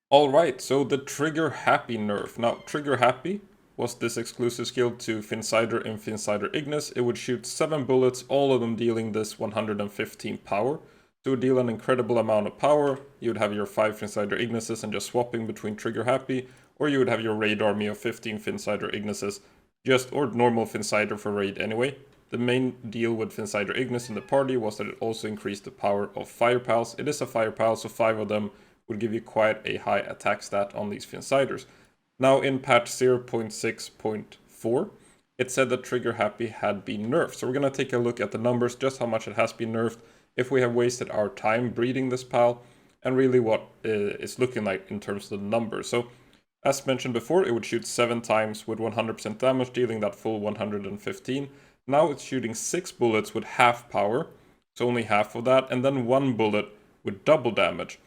Alright, so the Trigger Happy nerf. Now, Trigger Happy was this exclusive skill to Finsider in Finsider Ignis. It would shoot 7 bullets, all of them dealing this 115 power. So it would deal an incredible amount of power. You would have your 5 Finsider Ignises and just swapping between Trigger Happy, or you would have your raid army of 15 Finsider Ignises, or normal Finsider for raid anyway. The main deal with Finsider Ignis in the party was that it also increased the power of Fire Pals. It is a Fire Pal, so 5 of them would give you quite a high attack stat on these Finsiders. Now in patch 0.6.4, it said that Trigger Happy had been nerfed. So we're going to take a look at the numbers, just how much it has been nerfed, if we have wasted our time breeding this pal, and really what it's looking like in terms of the numbers. So as mentioned before, it would shoot 7 times with 100% damage, dealing that full 115. Now it's shooting 6 bullets with half power, so only half of that, and then 1 bullet with double damage.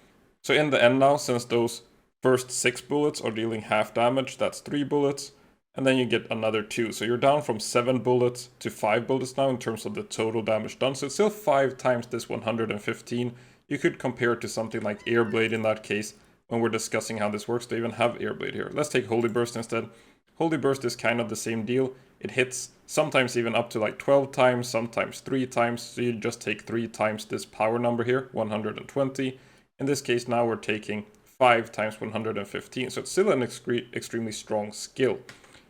So in the end now, since those first 6 bullets are dealing half damage, that's 3 bullets, and then you get another 2. So you're down from 7 bullets to 5 bullets now in terms of the total damage done. So it's still 5 times this 115. You could compare it to something like Airblade in that case, when we're discussing how this works. They even have Airblade here. Let's take Holy Burst instead. Holy Burst is kind of the same deal. It hits sometimes even up to like 12 times, sometimes 3 times. So you just take 3 times this power number here, 120. In this case now we're taking 5 times 115, so it's still an extremely strong skill.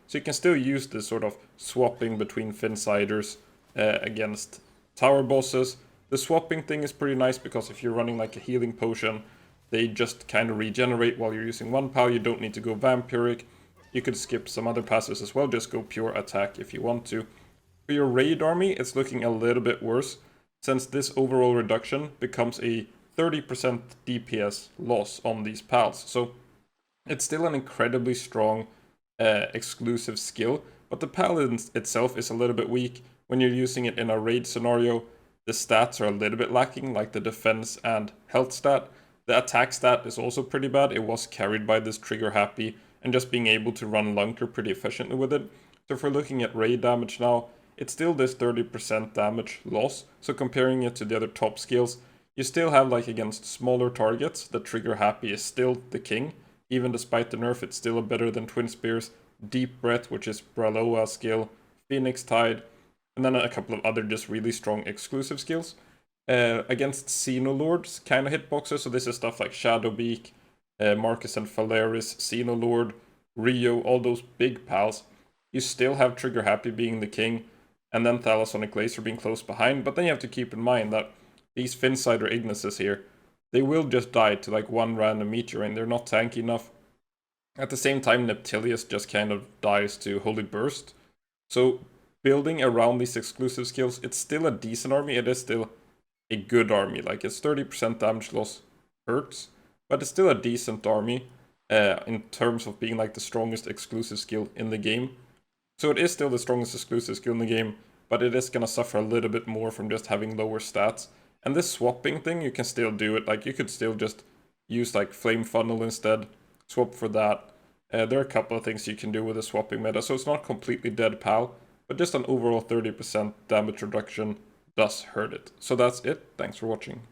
So you can still use this sort of swapping between Finsiders against tower bosses. The swapping thing is pretty nice because if you're running like a healing potion, they just kind of regenerate while you're using one pal. You don't need to go vampiric. You could skip some other passes as well, just go pure attack if you want to. For your raid army, it's looking a little bit worse, since this overall reduction becomes a 30% DPS loss on these pals. So it's still an incredibly strong exclusive skill, but the pal itself is a little bit weak. When you're using it in a raid scenario, the stats are a little bit lacking, like the defense and health stat. The attack stat is also pretty bad. It was carried by this Trigger Happy, and just being able to run Lunker pretty efficiently with it. So if we're looking at raid damage now, it's still this 30% damage loss. So comparing it to the other top skills, you still have, like, against smaller targets, the Trigger Happy is still the king. Even despite the nerf, it's still better than Twin Spears, Deep Breath, which is Braloa's skill, Phoenix Tide, and then a couple of other just really strong exclusive skills. Against Xenolords kind of hitboxes, so this is stuff like Shadowbeak, Marcus and Phaleris, Xenolord, Rio, all those big pals. You still have Trigger Happy being the king, and then Thalassonic Laser being close behind, but then you have to keep in mind that these Finsider Ignises here, they will just die to like one random meteor and they're not tanky enough. At the same time, Neptilius just kind of dies to Holy Burst. So building around these exclusive skills, it's still a decent army. It is still a good army. Like, it's 30% damage loss hurts, but it's still a decent army in terms of being like the strongest exclusive skill in the game. So it is still the strongest exclusive skill in the game, but it is going to suffer a little bit more from just having lower stats. And this swapping thing, you can still do it. Like, you could still just use like Flame Funnel instead, swap for that. There are a couple of things you can do with the swapping meta, so it's not completely dead pal, but just an overall 30% damage reduction does hurt it. So that's it. Thanks for watching.